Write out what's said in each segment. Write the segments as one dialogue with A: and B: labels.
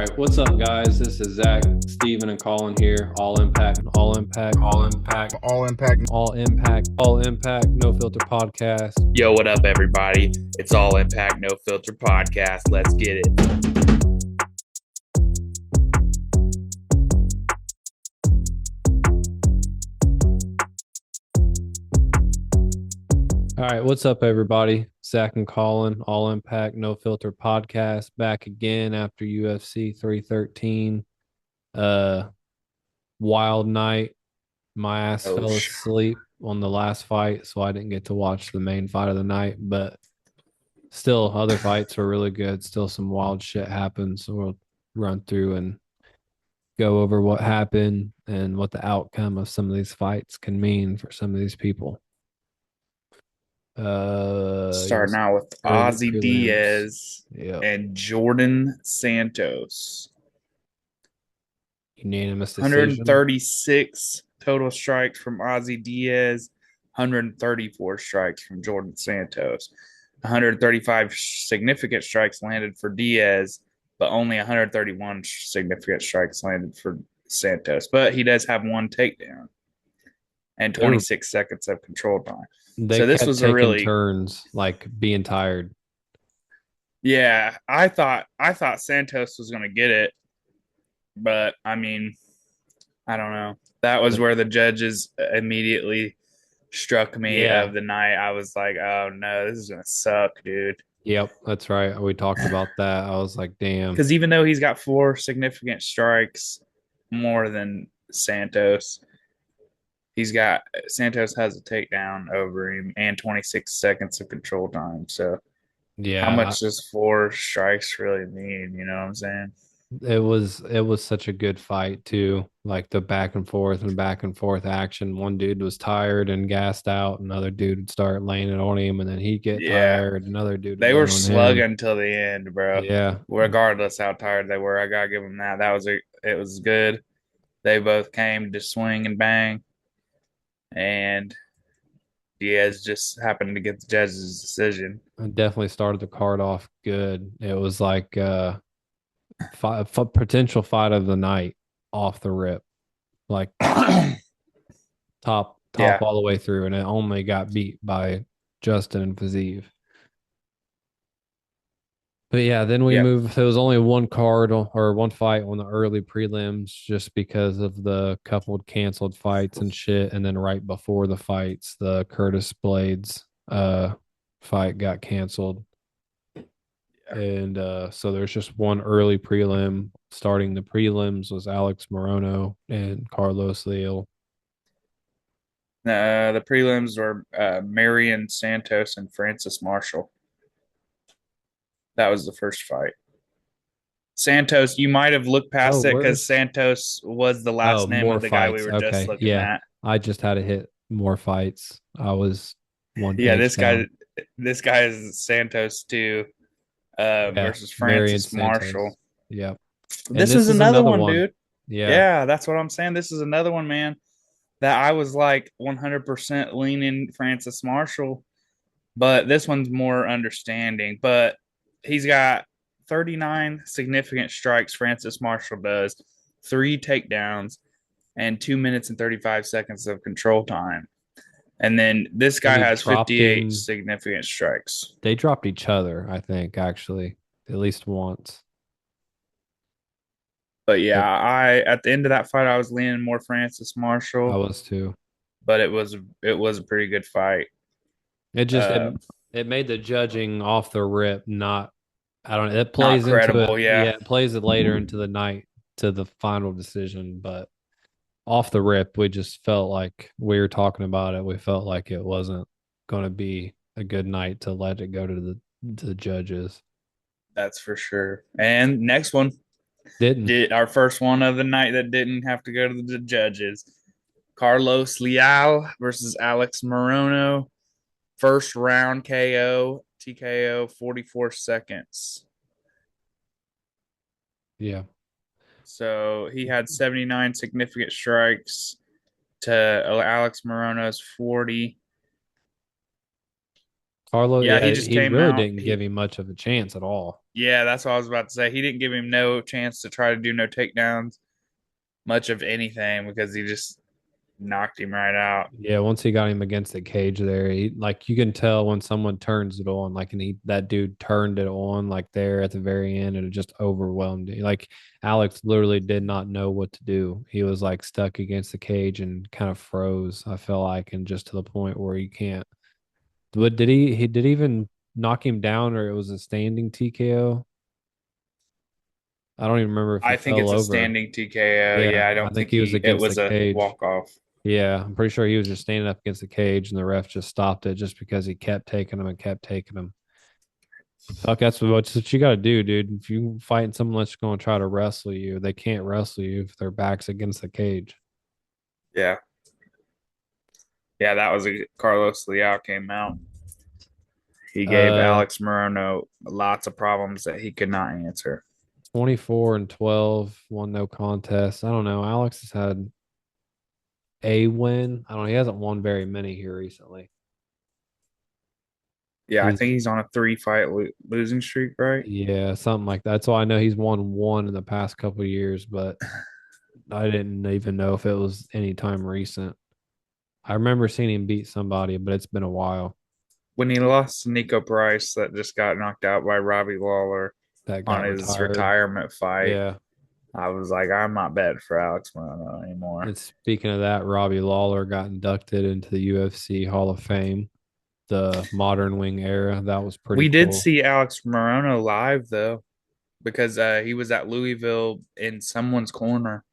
A: right, what's up, guys? This is Zach, Steven, and Colin here. All impact, all impact, all impact,
B: All impact.
A: all impact, all impact, no filter podcast.
C: Yo, what up, everybody? It's All Impact No Filter Podcast. Let's get it.
A: All right, what's up, everybody? Zach and Colin, all impact, no filter podcast, back again after UFC 313. Wild night. My ass fell asleep on the last fight, so I didn't get to watch the main fight of the night, but still, other fights were really good. Still some wild shit happened, so we'll run through and go over what happened and what the outcome of some of these fights can mean for some of these people.
C: Starting out with Ozzy Diaz and Jordan Santos.
A: Unanimous decision.
C: 136 total strikes from Ozzy Diaz, 134 strikes from Jordan Santos. 135 significant strikes landed for Diaz, but only 131 significant strikes landed for Santos. But he does have one takedown and 26 seconds of control time.
A: So this was a really turns, like being tired.
C: Yeah, I thought Santos was going to get it, but I mean, I don't know. That was where the judges immediately struck me of the night. I was like, oh no, this is going to suck, dude.
A: Yep, that's right. We talked about that. I was like, damn.
C: Because even though he's got 4 significant strikes more than Santos, Santos has a takedown over him and 26 seconds of control time. So how much does 4 strikes really mean? You know what I'm saying?
A: It was such a good fight too. Like the back and forth action. One dude was tired and gassed out. Another dude would start laying it on him, and then he'd get tired. Another dude.
C: They were slugging till the end, bro.
A: Yeah.
C: Regardless how tired they were, I gotta give them that. It was good. They both came to swing and bang. And Diaz just happened to get the judge's decision.
A: I definitely started the card off good. It was like potential fight of the night off the rip, like top all the way through, and it only got beat by Justin and Fiziev. But yeah, then we moved. There was only one card or one fight on the early prelims just because of the coupled canceled fights and shit. And then right before the fights, the Curtis Blades fight got canceled. And so there's just one early prelim. Starting the prelims was Alex Morono and Carlos Leal.
C: The prelims were Marion Santos and Francis Marshall. That was the first fight. Santos, you might have looked past it because Santos was the last name of the guy we were just looking at.
A: I just had to hit more fights. I was one.
C: Yeah, this guy is Santos too, versus Francis Marshall.
A: Yep.
C: This is another one, dude. Yeah, that's what I'm saying. This is another one, man, that I was like 100% leaning Francis Marshall, but this one's more understanding. But he's got 39 significant strikes, Francis Marshall does, 3 takedowns, and 2 minutes and 35 seconds of control time. And then this guy has 58 significant strikes.
A: They dropped each other, I think, actually, at least once.
C: But yeah, at the end of that fight, I was leaning more Francis Marshall.
A: I was too.
C: But it was a pretty good fight.
A: It just it made the judging off the rip not. I don't know. It plays into it. Yeah, it plays it later into the night to the final decision. But off the rip, we just felt like we were talking about it. We felt like it wasn't going to be a good night to let it go to the judges.
C: That's for sure. And next one
A: did
C: our first one of the night that didn't have to go to the judges. Carlos Leal versus Alex Morono. First round KO. TKO, 44 seconds.
A: Yeah.
C: So he had 79 significant strikes to Alex Morono's 40.
A: Carlos, he really didn't give him much of a chance at all.
C: Yeah, that's what I was about to say. He didn't give him no chance to try to do no takedowns, much of anything, because he just knocked him right out.
A: Yeah, once he got him against the cage there, like you can tell when someone turns it on, like and that dude turned it on like there at the very end, and it just overwhelmed him. Like Alex literally did not know what to do. He was like stuck against the cage and kind of froze, I felt like, and just to the point where you can't. But did he even knock him down or it was a standing TKO? I don't even remember if he
C: I think
A: fell
C: it's a
A: over.
C: standing TKO.
A: Yeah,
C: Yeah, I
A: I
C: don't
A: think
C: think
A: he was
C: it
A: against the
C: was a
A: cage.
C: walk off.
A: Yeah, I'm pretty sure he was just standing up against the cage and the ref just stopped it just because he kept taking him and kept taking him. Fuck, that's what you got to do, dude. If you fighting someone that's going to try to wrestle you, they can't wrestle you if their back's against the cage.
C: Yeah. Yeah, that was Carlos Leal came out. He gave
A: Uh,
C: Alex Morono lots of problems that he could not answer.
A: 24 and 12, one no contest. I don't know. Alex has had a win. I don't know. He hasn't won very many here recently.
C: Yeah, I
A: He's
C: think he's on a 3 fight losing streak, right?
A: Yeah, something like that. That's why I know he's won one in the past couple of years, but I didn't even know if it was any time recent. I remember seeing him beat somebody, but it's been a while.
C: When he lost to Nico Price, that just got knocked out by Robbie Lawler
A: That
C: on
A: got
C: his
A: retired.
C: retirement fight,
A: Yeah.
C: I was like, I'm not betting for Alex Morono anymore.
A: And speaking of that, Robbie Lawler got inducted into the UFC Hall of Fame, the modern wing era. That was pretty
C: We did
A: cool.
C: see Alex Morono live though, because he was at Louisville in someone's corner.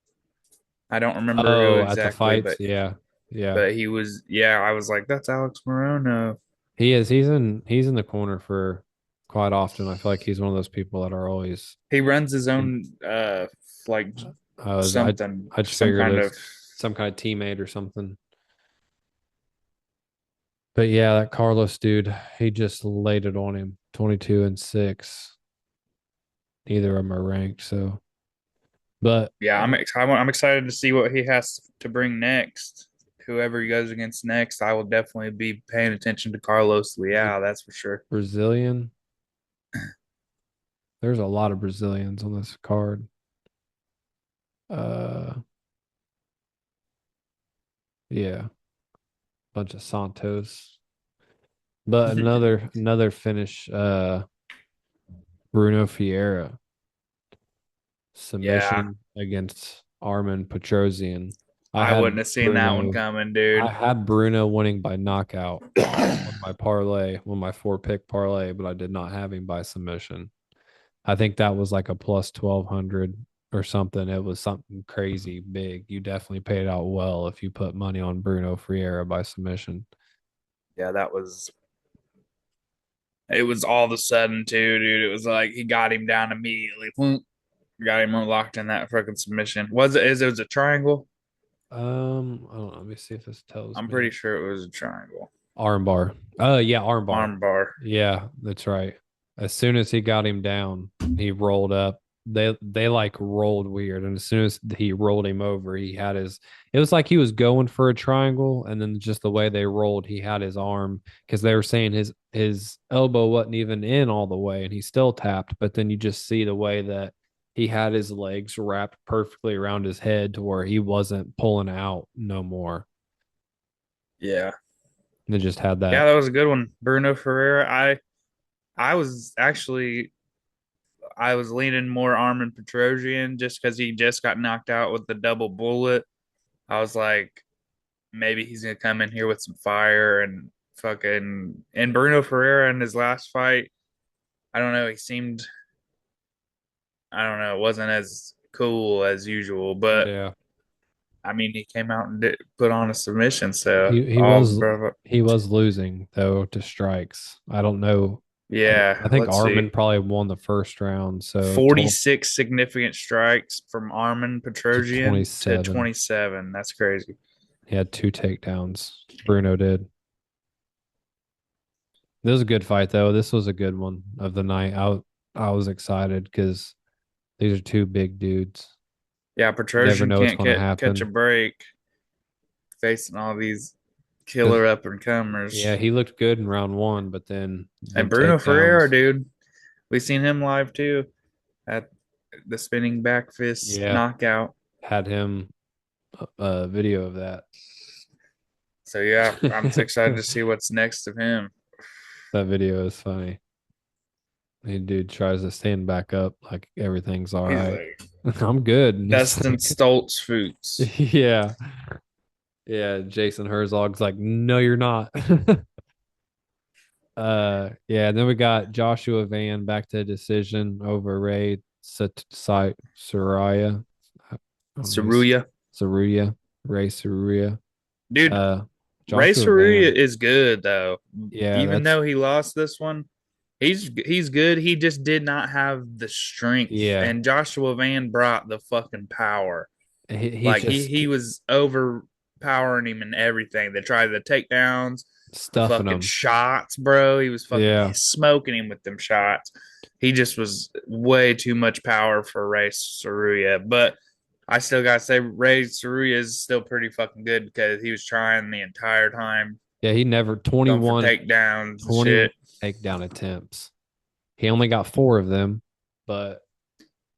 C: I don't remember who
A: Oh, at the
C: exactly,
A: fights. Yeah. Yeah.
C: but he was. Yeah, I was like, that's Alex Morono.
A: He is. He's in the corner for quite often. I feel like he's one of those people that are always
C: He runs his
A: in.
C: own like
A: I was I
C: something,
A: I just
C: some
A: figured
C: kind of.
A: it's some kind of teammate or something. But yeah, that Carlos dude, he just laid it on him. 22 and 6. Neither of them are ranked, so but
C: Yeah, I'm excited to see what he has to bring next. Whoever he goes against next, I will definitely be paying attention to Carlos
A: the
C: Leal. That's for sure.
A: Brazilian, there's a lot of Brazilians on this card. Uh yeah, bunch of Santos. But another finish, Bruno Fiera
C: Yeah,
A: submission against Armin Petrosian. I
C: I
A: had
C: wouldn't have seen that one
A: Bruno
C: coming,
A: I
C: dude.
A: had Bruno winning by knockout on my parlay, on my 4 pick parlay, but I did not have him by submission. I think that was like a plus 1200 or something. It was something crazy big. You definitely paid out well if you put money on Bruno Freire by submission.
C: Yeah, it was all of a sudden too, dude. It was like he got him down immediately. Boom, got him locked in that fucking submission. It was a triangle?
A: I don't know. Let me see if this tells
C: I'm pretty
A: me.
C: sure it was a triangle.
A: Armbar. Yeah, armbar.
C: Arm bar.
A: Yeah, that's right. As soon as he got him down, he rolled up. They like rolled weird, and as soon as he rolled him over, he had his. It was like he was going for a triangle, and then just the way they rolled, he had his arm because they were saying his elbow wasn't even in all the way, and he still tapped. But then you just see the way that he had his legs wrapped perfectly around his head to where he wasn't pulling out no more.
C: Yeah.
A: And they just had
C: Yeah,
A: that.
C: that was a good one. Bruno Ferreira. I was actually I was leaning more Armin Petrosian just because he just got knocked out with the double bullet. I was like, maybe he's gonna come in here with some fire and fucking and Bruno Ferreira in his last fight. I don't know. He seemed I don't know. It wasn't as cool as usual, but
A: Yeah.
C: I mean, he came out and put on a submission. So
A: He he
C: all,
A: was he was losing though to strikes. I don't know.
C: yeah.
A: I think
C: Let's
A: Armin
C: see.
A: probably won the first round, so
C: 46 significant strikes from Armin
A: to
C: Petrosian to
A: 27.
C: 27. That's crazy.
A: He had 2 takedowns. Bruno did. This was a good fight though. This was a good one of the night. I was excited because these are two big dudes.
C: Yeah,
A: You never
C: Petrosian
A: know what's
C: can't
A: going to
C: catch a
A: happen.
C: break facing all these
A: Because
C: killer up and comers.
A: yeah, he looked good in round one, but then the
C: And Bruno Ferreira,
A: takedowns
C: dude, We seen him live too at the spinning back fist
A: Yeah,
C: knockout.
A: had him a video of that.
C: So yeah, I'm excited to see what's next of him.
A: That video is funny. The dude tries to stand back up like everything's all
C: He's
A: right.
C: like
A: I'm good. And he's
C: Dustin
A: like,
C: Stoltz Foots.
A: yeah. Yeah. Jason Herzog's like, no, you're not. Yeah. And then we got Joshua Van back to decision over Ray Saraya. I don't know.
C: Saruya.
A: Saruya. Ray Saruya.
C: Dude,
A: Uh,
C: Ray
A: Joshua
C: Saruya
A: Van.
C: is good though.
A: Yeah.
C: Even
A: That's,
C: though he lost this one, he's good. He just did not have the strength.
A: yeah.
C: And Joshua Van brought the fucking power.
A: He
C: Like
A: just
C: he was overpowering him in everything. They tried the takedowns, the
A: stuffing
C: fucking
A: him.
C: shots, bro. He was fucking
A: Yeah.
C: smoking him with them shots. He just was way too much power for Ray Saruya. But I still gotta say Ray Saruya is still pretty fucking good because he was trying the entire time,
A: Yeah. He never
C: going for
A: 21
C: takedowns and
A: 20
C: shit.
A: takedown attempts. He only got four of them, but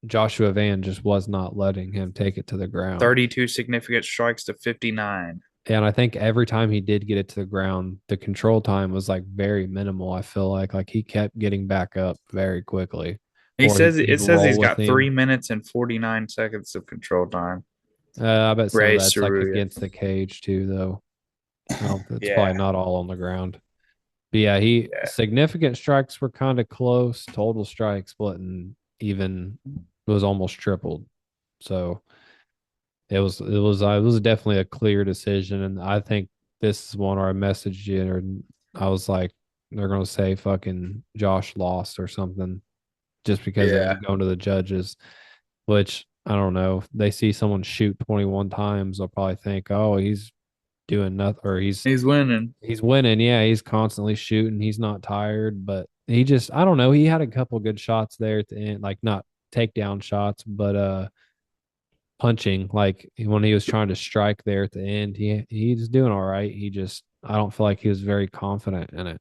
A: Joshua Van just was not letting him take it to the ground.
C: 32 significant strikes to 59.
A: And I think every time he did get it to the ground, the control time was like very minimal. I feel like he kept getting back up very quickly,
C: He
A: or
C: says
A: he'd
C: it says
A: roll
C: he's
A: with
C: got 3
A: him.
C: minutes and 49 seconds of control time.
A: I bet some of
C: Ray
A: that's like
C: Saruya.
A: against the cage too, though. I don't. It's probably
C: Yeah.
A: not all on the ground. But yeah, he
C: Yeah.
A: significant strikes were kind of close. Total strike splitting even was almost tripled. So it was definitely a clear decision, and I think this is one where I messaged you, and I was like, they're gonna say fucking Josh lost or something just because it
C: Yeah.
A: was going to the judges, which I don't know. If they see someone shoot 21 times, they'll probably think, oh, he's doing nothing, or
C: He's winning.
A: he's winning. Yeah, he's constantly shooting. He's not tired, but he just I don't know. He had a couple good shots there at the end, like not takedown shots, but punching. Like when he was trying to strike there at the end, he's doing all right. He just I don't feel like he was very confident in it.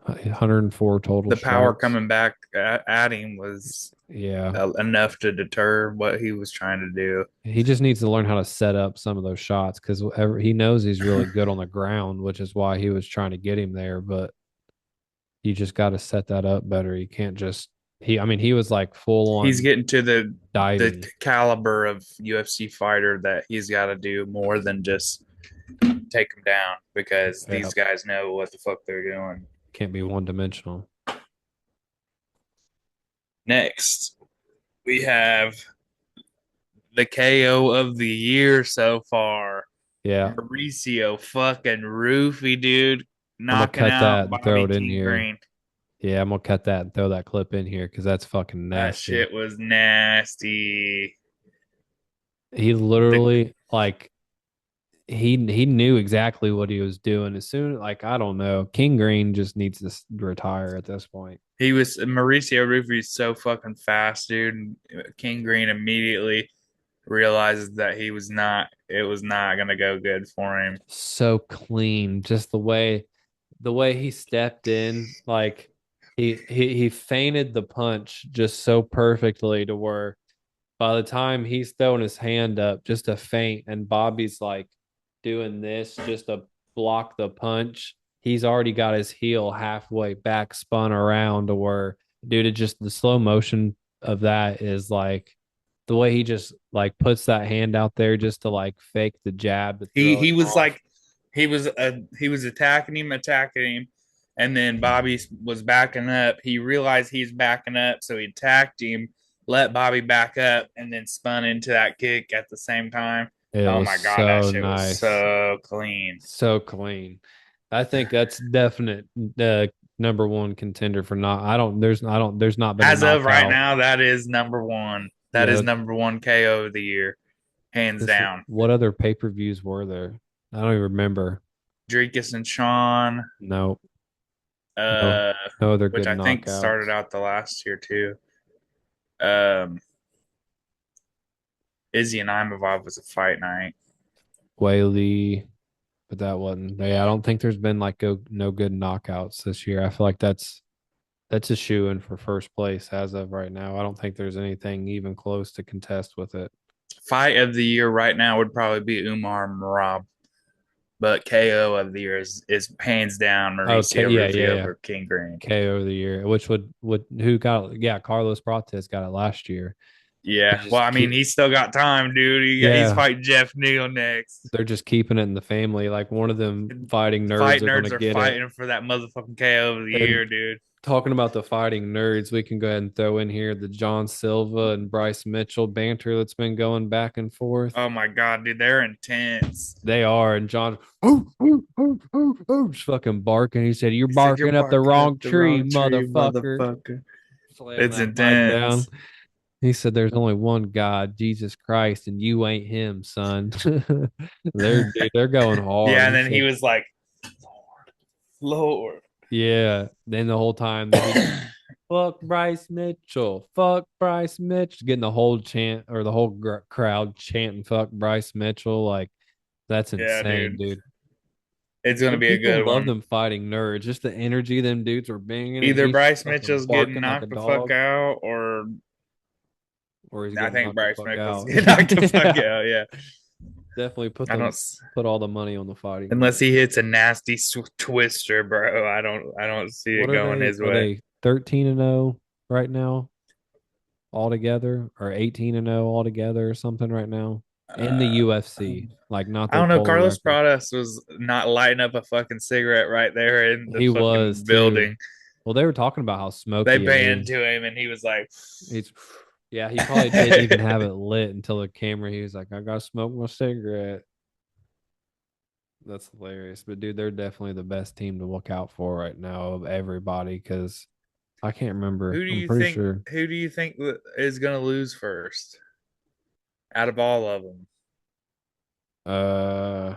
A: 104 total
C: The power
A: strikes.
C: coming back at him was
A: Yeah.
C: enough to deter what he was trying to do.
A: He just needs to learn how to set up some of those shots because he knows he's really good on the ground, which is why he was trying to get him there. But you just got to set that up better. You can't just I mean, he was like full
C: He's
A: on
C: getting to the
A: diving.
C: caliber of UFC fighter that he's got to do more than just take him down because
A: Yeah,
C: these guys know what the fuck they're doing.
A: can't be one dimensional.
C: Next, we have the KO of the year so far.
A: Yeah,
C: Mauricio fucking Roofy, dude,
A: I'm gonna
C: knocking
A: cut
C: out
A: that and throw
C: Bobby
A: it in
C: King
A: here.
C: Green.
A: Yeah, I'm gonna cut that and throw that clip in here because that's fucking
C: That
A: nasty.
C: shit was nasty.
A: He
C: The,
A: literally like he knew exactly what he was doing. As soon like I don't know, King Green just needs to retire at this point.
C: he was Mauricio Roofy's so fucking fast, dude. King Green immediately realizes that it was not gonna go good for him.
A: So clean, just the way he stepped in, like he feinted the punch just so perfectly to where by the time he's throwing his hand up just to feint and Bobby's like doing this just to block the punch, he's already got his heel halfway back spun around to where dude, it just the slow motion of that is like the way he just like puts that hand out there just to like fake the jab to throw
C: He
A: him
C: was
A: off.
C: like he was attacking him, and then Bobby was backing up. He realized he's backing up, so he attacked him, let Bobby back up, and then spun into that kick at the same time.
A: It
C: Oh
A: was
C: my god, that
A: so
C: shit was
A: nice.
C: so clean.
A: So clean. I think that's definite number one contender for not. There's not been a
C: As of right
A: knockout.
C: now, that is number one. That is
A: Yeah.
C: number one KO of the year, hands down.
A: What other pay-per-views were there? I don't even remember.
C: Drekus and Sean,
A: No, no,
C: uh,
A: no other
C: which
A: good
C: I think started
A: knockouts.
C: out the last year too. Um, Izzy and Imavov was a fight night.
A: Whaley, but that wasn't. Yeah, I don't think there's been like no good knockouts this year. I feel like that's That's a shoe-in for first place as of right now. I don't think there's anything even close to contest with it.
C: Fight of the year right now would probably be Umar Marab, but KO of the year is hands down
A: Okay,
C: Mauricio
A: yeah,
C: Rufy
A: yeah, yeah.
C: over King Green.
A: KO of the year, which would who got it? Yeah, Carlos Prates got it last year. They
C: Yeah, well,
A: just
C: I mean,
A: keep
C: he's still got time, dude. He's
A: yeah,
C: fighting Jeff Neal next.
A: they're just keeping it in the family. Like one of them fighting nerds
C: Fight
A: are gonna
C: nerds are
A: get it.
C: fighting for that motherfucking KO of the
A: And
C: year, dude.
A: talking about the fighting nerds, we can go ahead and throw in here the John Silva and Bryce Mitchell banter that's been going back and forth.
C: Oh my god, dude, they're intense.
A: They are, and John, just fucking barking. He said, "You're
C: He said, "You're
A: barking up the
C: barking up
A: wrong
C: the
A: tree,
C: wrong tree,
A: motherfucker."
C: motherfucker."
A: Slam
C: It's
A: that mic down.
C: intense.
A: He said, "There's only one God, Jesus Christ, and you ain't him, son." They're going hard.
C: Yeah, and
A: He
C: then he
A: said,
C: was like, Lord.
A: "Yeah." Then the whole time that he fuck Bryce Mitchell, fuck Bryce Mitchell, getting the whole chant or the whole crowd chanting "fuck Bryce Mitchell." Like that's
C: Yeah,
A: insane,
C: dude.
A: dude.
C: It's gonna
A: Them
C: be a
A: people
C: good
A: love
C: one.
A: them fighting nerds. Just the energy them dudes are bringing, and
C: Either
A: he's just
C: Bryce
A: fucking
C: Mitchell's getting
A: barking like a
C: knocked the fuck
A: dog,
C: out,
A: or he's
C: I
A: getting
C: think
A: knocked the
C: Bryce
A: fuck
C: Mitchell's
A: out.
C: getting knocked the fuck
A: Yeah,
C: out. Yeah,
A: definitely
C: I don't.
A: put all the money on the fighting
C: Unless
A: nerd.
C: he hits a nasty twister, bro. I don't see it
A: What are
C: going
A: they?
C: his
A: Are
C: way.
A: they 13-0 right now altogether, or 18-0 altogether, or something right now in the
C: Uh,
A: UFC? Like not
C: I
A: their
C: don't know.
A: total
C: Carlos
A: record.
C: Pradas was not lighting up a fucking cigarette right there in the
A: He was
C: fucking
A: too.
C: building.
A: Well, they were talking about how
C: They
A: smoky it
C: banned
A: is.
C: to him, and he was like,
A: He's yeah, he probably didn't even have it lit until the camera. He was like, I gotta smoke my cigarette. That's hilarious. But dude, they're definitely the best team to look out for right now of everybody because I can't remember. I'm pretty sure.
C: Who do you think is gonna lose first out of all of them?
A: Uh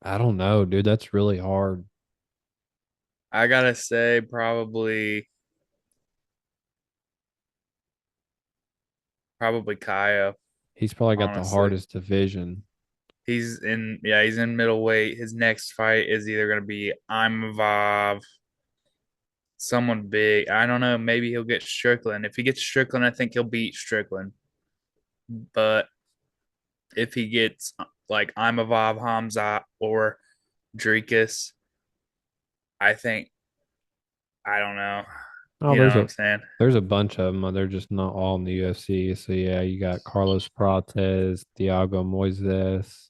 A: I don't know, dude. That's really hard.
C: I gotta say, probably Kaya.
A: He's probably got the
C: Honestly,
A: hardest division.
C: he's in middleweight. His next fight is either gonna be Imavov, someone big. I don't know. Maybe he'll get Strickland. If he gets Strickland, I think he'll beat Strickland. But if he gets like Imavov, Hamza, or Dricus, I think I don't know.
A: Oh,
C: You know what I'm saying?
A: there's a bunch of them. They're just not all in the UFC. So yeah, you got Carlos Prates, Thiago Moises,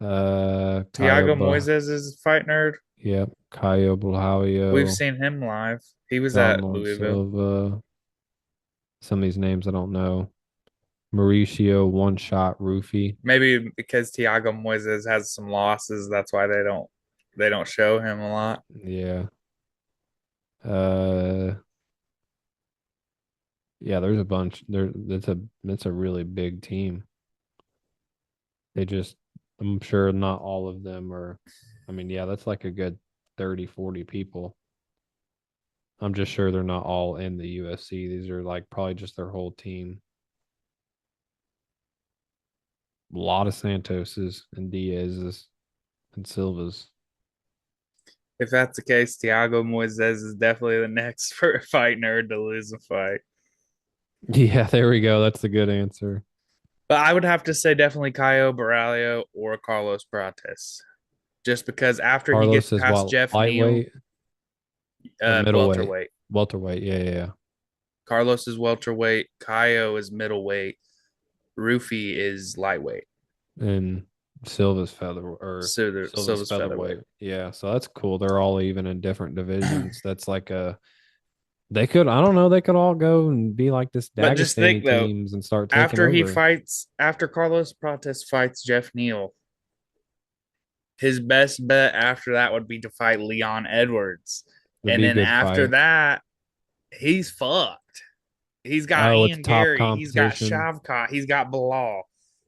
C: Tiago Moises is a fight nerd.
A: Yep, Caio
C: We've
A: Blauio,
C: seen him live. He was at
A: Donald
C: Louisville.
A: Silva. Some of these names I don't know. Mauricio One Shot Rufy.
C: Maybe because Tiago Moises has some losses, that's why they don't show him a lot.
A: Yeah. Uh yeah, there's a bunch. That's a really big team. They just I'm sure not all of them are I mean, yeah, that's like a good 30, 40 people. I'm just sure they're not all in the UFC. These are like probably just their whole team. A lot of Santoses and Diaz's and Silvas.
C: If that's the case, Tiago Moises is definitely the next for a fight nerd to lose a fight.
A: Yeah, there we go. That's a good answer.
C: But I would have to say definitely Caio Baralio or Carlos Prates. Just because after he gets
A: Carlos is
C: past
A: what,
C: Jeff Neal,
A: lightweight or middleweight?
C: welterweight.
A: Welterweight, yeah, yeah.
C: Carlos is welterweight. Caio is middleweight. Rufy is lightweight.
A: And Silva's feather or Silva's
C: Silva's
A: featherweight.
C: featherweight.
A: Yeah, so that's cool. They're all even in different divisions. That's like a they could I don't know, they could all go and be like this
C: But just think
A: Dagestani
C: though,
A: teams and start taking over.
C: after Carlos Prates fights Jeff Neal, his best bet after that would be to fight Leon Edwards.
A: It'd
C: And
A: be a
C: then
A: good
C: after
A: fight.
C: that, he's fucked. He's got
A: Oh, it's
C: Ian
A: top
C: Gary, he's got
A: competition.
C: Shavkat, he's got Bilal.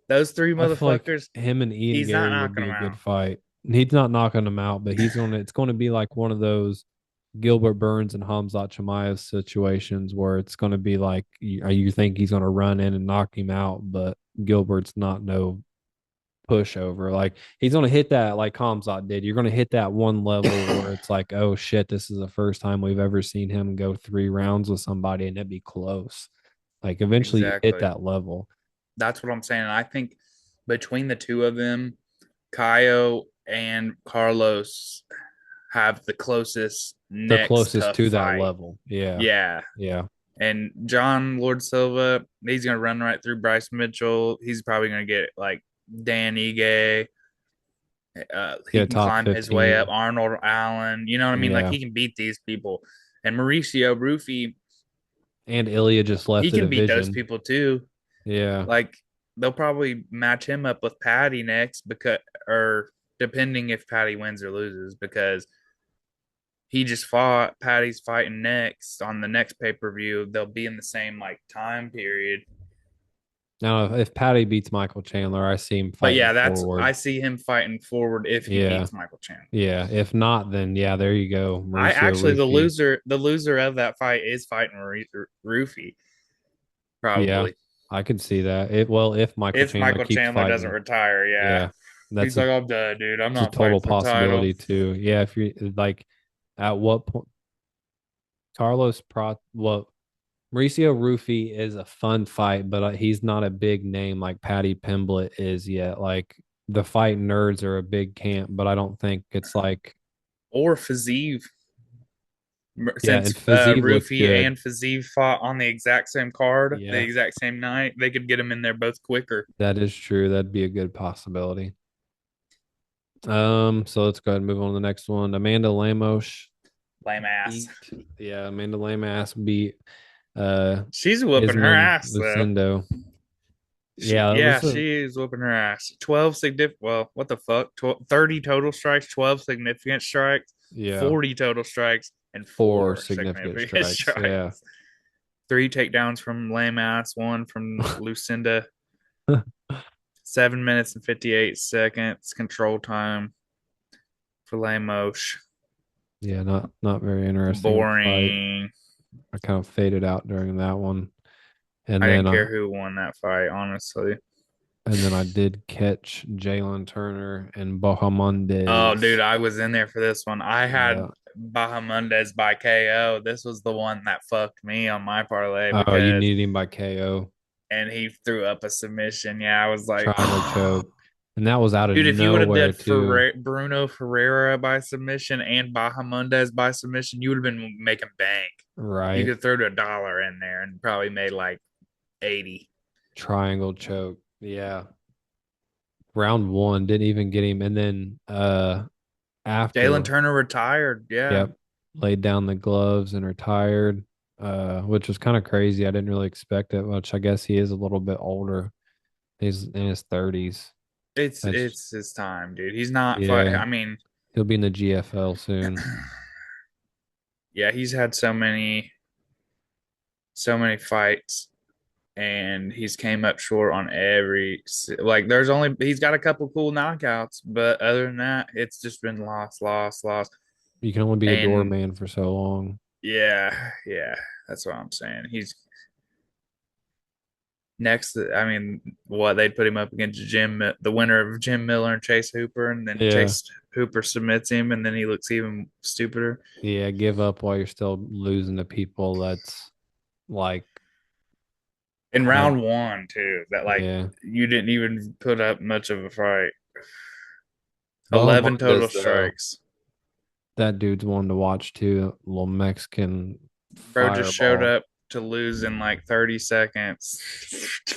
C: Those three
A: I feel like
C: motherfuckers,
A: him and Ian
C: he's not
A: Gary would
C: knocking
A: be
C: them
A: a good
C: out.
A: fight. He's not knocking them out, but it's going to be like one of those Gilbert Burns and Hamzat Chimaev situations where it's going to be like you think he's going to run in and knock him out, but Gilbert's not no pushover. Like he's gonna hit that like Kamzat did. You're gonna hit that one level where it's like, oh shit, this is the first time we've ever seen him go 3 rounds with somebody and it'd be close. Like eventually you hit
C: Exactly.
A: that level.
C: That's what I'm saying. And I think between the two of them, Caio and Carlos have the closest
A: They're
C: next
A: closest
C: tough
A: to that
C: fight.
A: level. Yeah.
C: Yeah.
A: Yeah.
C: And John Lord Silva, he's gonna run right through Bryce Mitchell. He's probably gonna get like Dan Ige. He
A: Get
C: can
A: top
C: climb his way up.
A: 15.
C: Arnold Allen, you know what I mean? Like
A: Yeah.
C: he can beat these people. And Mauricio Rufy,
A: And Ilya just left
C: he
A: the
C: can beat those
A: division.
C: people too.
A: Yeah.
C: Like they'll probably match him up with Patty next because, or depending if Patty wins or loses, because he just fought. Patty's fighting next on the next pay per view. They'll be in the same like time period.
A: Now if Patty beats Michael Chandler, I see him
C: But
A: fighting
C: yeah, that's
A: forward.
C: I see him fighting forward if he
A: Yeah.
C: beats Michael Chandler.
A: Yeah. If not, then yeah, there you go.
C: I
A: Mauricio
C: actually
A: Rufy.
C: the loser of that fight is fighting Rufy
A: Yeah.
C: probably
A: I could see that. It well, if Michael
C: if
A: Chandler
C: Michael
A: keeps
C: Chandler doesn't
A: fighting.
C: retire. Yeah,
A: Yeah. That's
C: he's
A: a
C: like, I'm done, dude. I'm
A: it's a
C: not
A: total
C: fighting for the title.
A: possibility too. Yeah, if you like at what point Carlos Pro well Mauricio Rufy is a fun fight, but he's not a big name like Paddy Pimblett is yet. Like the fight nerds are a big camp, but I don't think it's like
C: Or Fazeev,
A: yeah.
C: since
A: And Fiziev looks
C: Rufy
A: good.
C: and Fazeev fought on the exact same card, the
A: Yeah,
C: exact same night, they could get them in there both quicker.
A: that is true. That'd be a good possibility. So let's go ahead and move on to the next one. Amanda Lemos
C: Lame ass.
A: beat yeah, Amanda Lemos beat
C: She's whooping her
A: Isman
C: ass though.
A: Lucindo. Yeah, it
C: Yeah,
A: was a
C: she is whooping her ass. 12 significant, well, what the fuck? 12, 30 total strikes, 12 significant strikes,
A: yeah,
C: 40 total strikes, and
A: 4
C: four
A: significant
C: significant
A: strikes. Yeah.
C: strikes. Three takedowns from lame ass, one from Lucinda. 7 minutes and 58 seconds control time for Lamos.
A: Yeah, not very interesting of a fight.
C: Boring.
A: I kind of faded out during that one.
C: I
A: And then
C: didn't
A: I
C: care who won that fight, honestly.
A: did catch Jalen Turner and
C: Oh, dude,
A: Bahamondes.
C: I was in there for this one. I had
A: Yeah.
C: Bahamondes by KO. This was the one that fucked me on my parlay
A: Oh, you
C: because,
A: needed him by KO.
C: and he threw up a submission. Yeah, I was like,
A: Triangle choke. And that was out of
C: dude, if you would have
A: nowhere
C: done
A: too.
C: Bruno Ferreira by submission and Bahamondes by submission, you would have been making bank. You
A: Right.
C: could throw $1 in there and probably made like 80.
A: Triangle choke. Yeah. Round one didn't even get him. And then
C: Jalen
A: after,
C: Turner retired. Yeah.
A: yep, laid down the gloves and retired. Which was kind of crazy. I didn't really expect it much. I guess he is a little bit older. He's in his 30s. That's
C: It's his time, dude. He's not fight.
A: yeah.
C: I mean,
A: He'll be in the GFL soon.
C: yeah, he's had so many fights and he's came up short on every like there's only he's got a couple cool knockouts, but other than that, it's just been lost, lost, lost.
A: You can only be a
C: And
A: doorman for so long.
C: yeah, yeah, that's what I'm saying. He's next. I mean, what they'd put him up against Jim, the winner of Jim Miller and Chase Hooper, and then
A: Yeah.
C: Chase Hooper submits him, and then he looks even stupider.
A: Yeah. Give up while you're still losing to people that's like
C: In
A: have
C: round one, too, that like
A: yeah.
C: you didn't even put up much of a fight. 11 total
A: Bahamondes though.
C: strikes.
A: That dude's one to watch too. Little Mexican
C: Bro just showed
A: fireball.
C: up to lose in like 30 seconds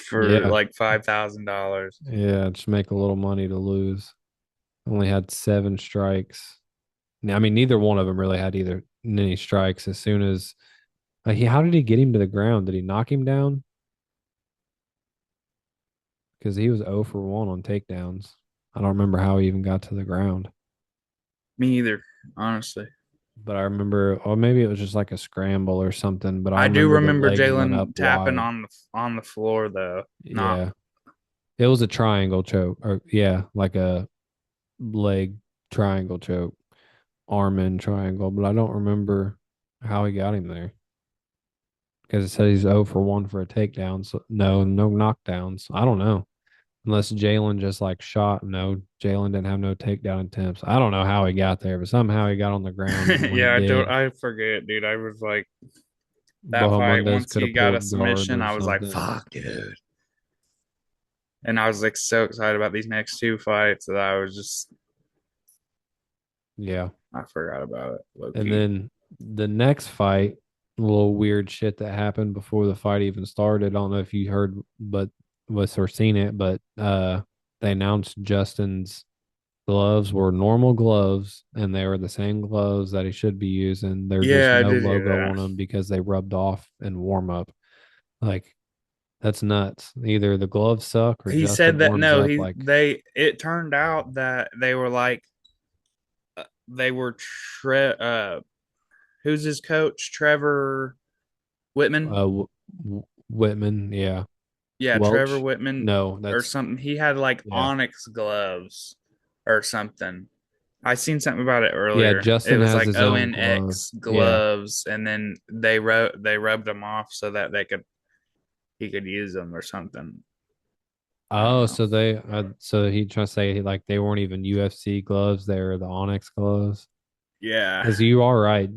C: for
A: Yeah.
C: like $5,000.
A: Yeah. Just make a little money to lose. Only had 7 strikes. I mean, neither one of them really had either any strikes. As soon as how did he get him to the ground? Did he knock him down? Because he was 0 for 1 on takedowns. I don't remember how he even got to the ground,
C: Me either, honestly.
A: but I remember, or maybe it was just like a scramble or something. But I
C: I do
A: remember the
C: remember
A: legs went up
C: Jalen tapping
A: wide.
C: on the floor though. Not
A: Yeah, it was a triangle choke, or yeah, like a leg triangle choke, arm in triangle. But I don't remember how he got him there because it said he's 0 for 1 for a takedown. So no knockdowns. I don't know. Unless Jalen just like shot. No, Jalen didn't have no takedown attempts. I don't know how he got there, but somehow he got on the ground when he
C: Yeah,
A: did.
C: I forget, dude. I was like that fight
A: Bahamondes
C: once
A: could
C: he
A: have
C: got a
A: pulled guard
C: submission,
A: or
C: I was like,
A: something.
C: fuck, dude. And I was like so excited about these next two fights that I was just
A: Yeah.
C: I forgot about it, low
A: And
C: key.
A: then the next fight, a little weird shit that happened before the fight even started. I don't know if you heard, but was or seen it, but they announced Justin's gloves were normal gloves and they were the same gloves that he should be using. They're just
C: Yeah, I
A: no
C: did hear
A: logo
C: that.
A: on them because they rubbed off in warm up. Like that's nuts. Either the gloves suck or
C: He
A: Justin
C: said that
A: warms
C: no,
A: up
C: he
A: like
C: they it turned out that they were like they were who's his coach? Trevor Whitman.
A: Whitman. Yeah.
C: Yeah, Trevor
A: Welch.
C: Whitman
A: No,
C: or
A: that's
C: something. He had like
A: yeah.
C: onyx gloves or something. I seen something about it
A: Yeah,
C: earlier. It
A: Justin
C: was
A: has
C: like
A: his own glove.
C: ONX
A: Yeah.
C: gloves, and then they rubbed them off so that he could use them or something. I don't
A: Oh,
C: know.
A: so they so he trying to say like they weren't even UFC gloves, they were the Onyx gloves.
C: Yeah,
A: Because you are right.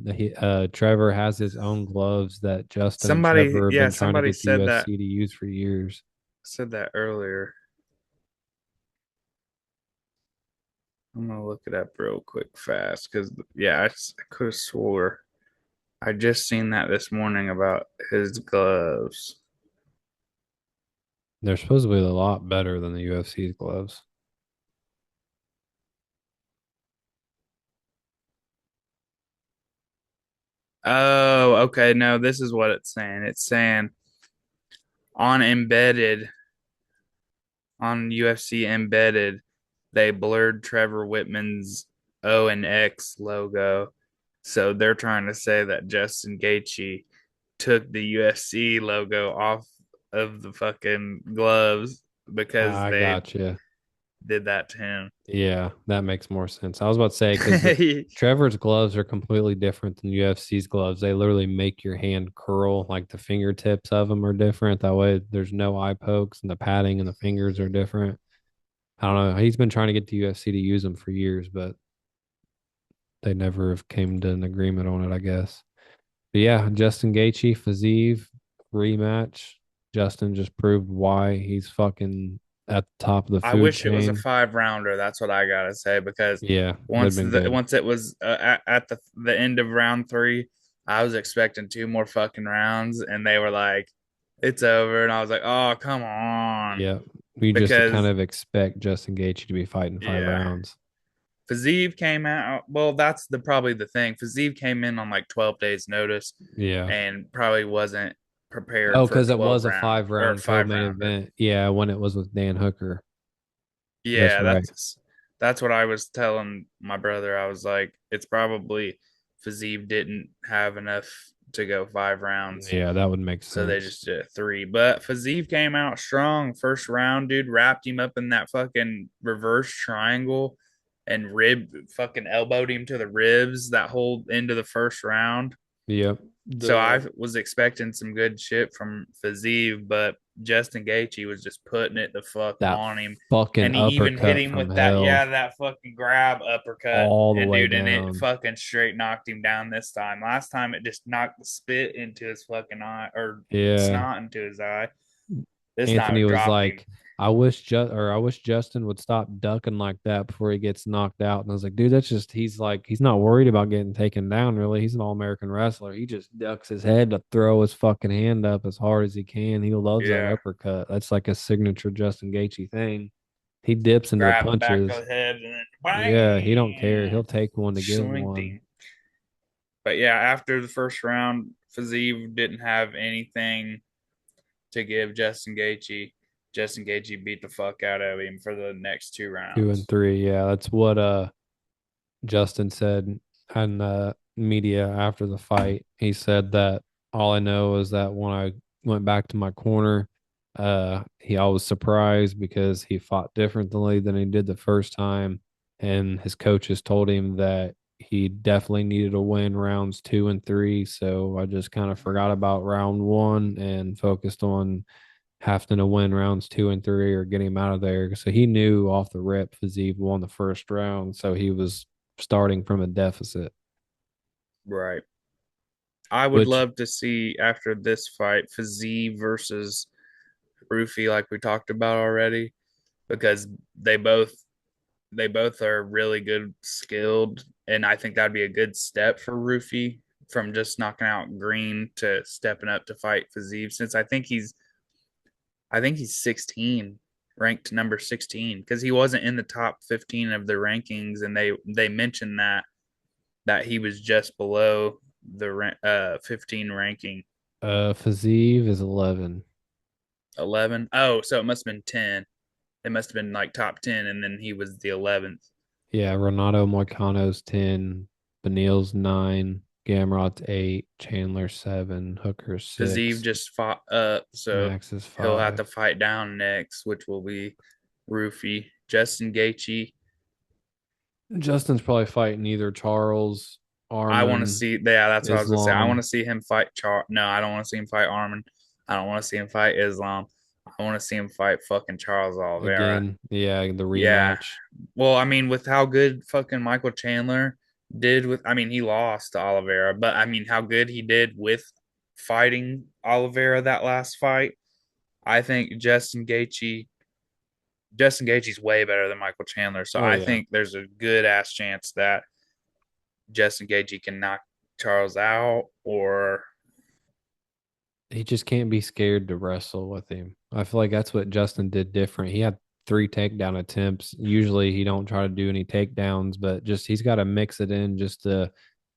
A: Trevor has his own gloves that Justin and
C: somebody
A: Trevor have
C: yeah
A: been trying to
C: somebody
A: get the UFC to use for years.
C: said that earlier. I'm gonna look it up real quick fast because yeah, I could have swore I just seen that this morning about his gloves.
A: They're supposed to be a lot better than the UFC's gloves.
C: Oh, okay. No, this is what it's saying. It's saying on embedded on UFC embedded, they blurred Trevor Whitman's O and X logo. So they're trying to say that Justin Gaethje took the UFC logo off of the fucking gloves because
A: I
C: they
A: got you.
C: did that to him.
A: Yeah, that makes more sense. I was about to say because Trevor's gloves are completely different than UFC's gloves. They literally make your hand curl, like the fingertips of them are different. That way, there's no eye pokes, and the padding and the fingers are different. I don't know. He's been trying to get the UFC to use them for years, but they never have came to an agreement on it, I guess. But yeah, Justin Gaethje, Fiziev rematch. Justin just proved why he's fucking at the top of the
C: I
A: food
C: wish it was a
A: chain.
C: 5 rounder. That's what I gotta say because
A: Yeah, that'd been good.
C: once it was at the end of round three, I was expecting two more fucking rounds, and they were like, "It's over," and I was like, "Oh, come on,"
A: Yeah, we just kind
C: because
A: of expect Justin Gaethje to be fighting five
C: yeah,
A: rounds.
C: Fiziev came out. Well, that's the probably the thing. Fiziev came in on like 12 days notice,
A: Yeah.
C: and probably wasn't prepared
A: Oh,
C: for a
A: because it
C: 12
A: was a
C: round or a five
A: co-main
C: rounder.
A: event. Yeah, when it was with Dan Hooker. That's
C: Yeah,
A: right.
C: that's what I was telling my brother. I was like, it's probably Fiziev didn't have enough to go 5 rounds,
A: Yeah, that would make
C: so they
A: sense.
C: just did three. But Fiziev came out strong first round, dude. Wrapped him up in that fucking reverse triangle and fucking elbowed him to the ribs that whole end of the first round.
A: Yep.
C: So I
A: The
C: was expecting some good shit from Fiziev, but Justin Gaethje was just putting it the fuck
A: that
C: on him,
A: fucking
C: and he even hit
A: uppercut
C: him
A: from
C: with that
A: hell
C: that fucking grab uppercut,
A: all the
C: and
A: way
C: dude, and it
A: down.
C: fucking straight knocked him down this time. Last time it just knocked the spit into his fucking eye or
A: Yeah.
C: snot into his eye. This time
A: Anthony
C: it
A: was
C: dropped him.
A: like, I wish Justin would stop ducking like that before he gets knocked out. And I was like, dude, he's like, he's not worried about getting taken down, really. He's an all-American wrestler. He just ducks his head to throw his fucking hand up as hard as he can. He loves that
C: Yeah,
A: uppercut. That's like a signature Justin Gaethje thing. He dips into the
C: grab the back of
A: punches.
C: his head and then
A: Yeah, he don't care.
C: bang,
A: He'll take one to give
C: slinked
A: one.
C: him. But yeah, after the first round, Fiziev didn't have anything to give Justin Gaethje. Justin Gaethje beat the fuck out of him for the next two
A: Two and
C: rounds.
A: three. Yeah, that's what Justin said in the media after the fight. He said that all I know is that when I went back to my corner, I was surprised because he fought differently than he did the first time. And his coaches told him that he definitely needed to win rounds two and three. So I just kind of forgot about round one and focused on having to win rounds 2 and 3 or get him out of there. So he knew off the rip Fiziev won the first round. So he was starting from a deficit.
C: Right. I would
A: Which
C: love to see after this fight Fiziev versus Rufi, like we talked about already, because they both they both are really good skilled, and I think that'd be a good step for Rufi from just knocking out Green to stepping up to fight Fiziev, since I think he's 16, ranked number 16, because he wasn't in the top 15 of the rankings, and they mentioned that he was just below the 15 ranking.
A: Fiziev is 11.
C: 11. Oh, so it must have been 10. It must have been like top 10, and then he was the 11th.
A: Yeah, Renato Moicano's 10, Benil's 9, Gamrot's 8, Chandler 7, Hooker
C: Fiziev
A: 6,
C: just fought up, so
A: Max is
C: he'll have
A: 5.
C: to fight down next, which will be Roofy. Justin Gaethje.
A: Justin's probably fighting either Charles,
C: I want to
A: Arman,
C: see. Yeah, that's what I was gonna say. I want
A: Islam
C: to see him fight No, I don't want to see him fight Armin. I don't want to see him fight Islam. I want to see him fight fucking Charles Oliveira.
A: again. Yeah, the
C: Yeah.
A: rematch.
C: Well, I mean, with how good fucking Michael Chandler did with, I mean, he lost to Oliveira, but I mean, how good he did with fighting Oliveira that last fight. I think Justin Gaethje's way better than Michael Chandler. So
A: Oh
C: I
A: yeah.
C: think there's a good ass chance that Justin Gaethje can knock Charles out, or
A: He just can't be scared to wrestle with him. I feel like that's what Justin did different. He had 3 takedown attempts. Usually he don't try to do any takedowns, but just he's got to mix it in just to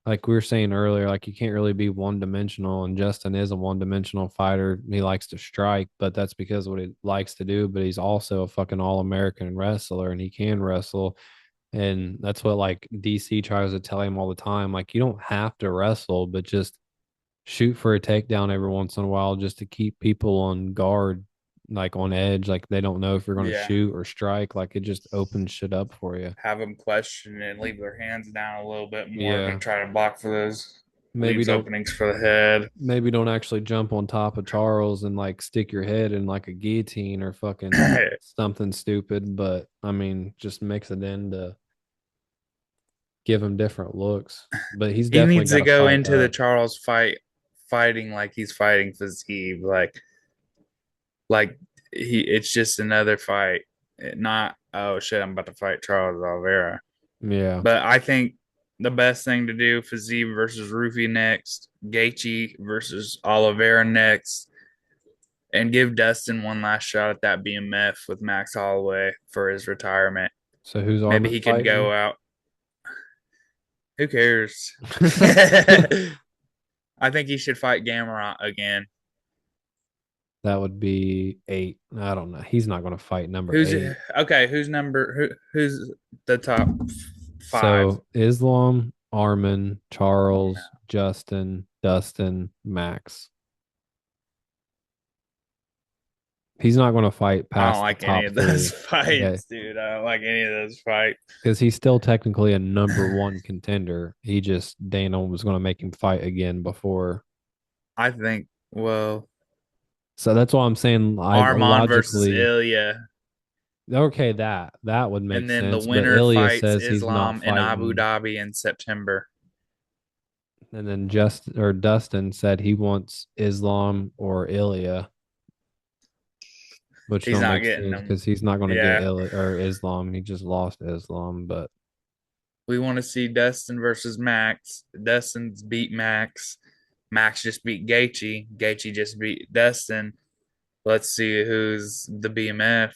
A: like we were saying earlier, like you can't really be one dimensional, and Justin is a one dimensional fighter. He likes to strike, but that's because of what he likes to do. But he's also a fucking all American wrestler, and he can wrestle. And that's what like DC tries to tell him all the time. Like you don't have to wrestle, but just shoot for a takedown every once in a while just to keep people on guard, like on edge, like they don't know if you're going to
C: yeah,
A: shoot or strike. Like it just opens shit up for you.
C: have them question and leave their hands down a little bit more to
A: Yeah,
C: try to block for those,
A: maybe
C: leaves
A: don't
C: openings for the head.
A: maybe don't actually jump on top of Charles and like stick your head in like a guillotine or fucking something stupid, but I mean just mix it in to give him different looks. But he's
C: He
A: definitely
C: needs
A: got
C: to
A: to
C: go
A: fight
C: into the
A: up.
C: Charles fight fighting like he's fighting Fiziev, like he it's just another fight, not oh shit I'm about to fight Charles Oliveira.
A: Yeah.
C: But I think the best thing to do Fiziev versus Rufi next, Gaethje versus Oliveira next, and give Dustin one last shot at that BMF with Max Holloway for his retirement.
A: So who's
C: Maybe
A: Armin
C: he could
A: fighting?
C: go out. Who cares? I think he should fight Gamrot again.
A: That would be 8. I don't know. He's not going to fight number
C: Who's
A: 8.
C: okay? Who's the top five?
A: So Islam, Armin, Charles, Justin, Dustin, Max. He's not going to fight
C: I don't
A: past the
C: like any
A: top
C: of those
A: 3. Yeah,
C: fights, dude. I don't like any of those fights.
A: because he's still technically a number 1 contender. He just Dana was going to make him fight again before.
C: I think, well,
A: So that's why I'm saying I
C: Armand versus
A: logically
C: Ilya,
A: okay that would make
C: and then the
A: sense. But
C: winner
A: Ilya
C: fights
A: says he's not
C: Islam in Abu
A: fighting.
C: Dhabi in September.
A: And then Dustin said he wants Islam or Ilya, which
C: He's
A: don't
C: not
A: make
C: getting
A: sense
C: them.
A: because he's not going to get
C: Yeah,
A: Islam. He just lost Islam, but
C: we want to see Dustin versus Max. Dustin's beat Max. Max just beat Gaethje. Gaethje just beat Dustin. Let's see who's the BMF.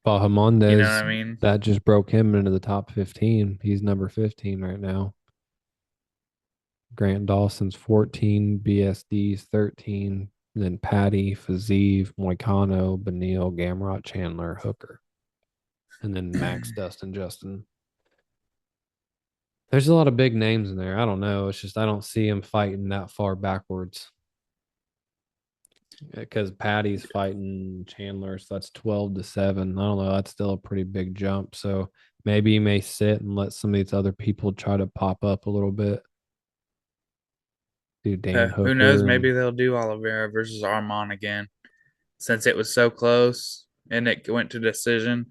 C: You know what
A: Bahamondes
C: I mean?
A: that just broke him into the top 15. He's number 15 right now. Grant Dawson's 14, BSD's 13, then Patty, Fazeev, Moicano, Benil, Gamrot, Chandler, Hooker, and then Max, Dustin, Justin. There's a lot of big names in there. I don't know. It's just I don't see him fighting that far backwards because Patty's fighting Chandler, so that's 12-7. I don't know. That's still a pretty big jump. So maybe he may sit and let some of these other people try to pop up a little bit. Do Dan
C: Who knows?
A: Hooker
C: Maybe
A: and
C: they'll do Oliveira versus Armand again. since it was so close and it went to decision,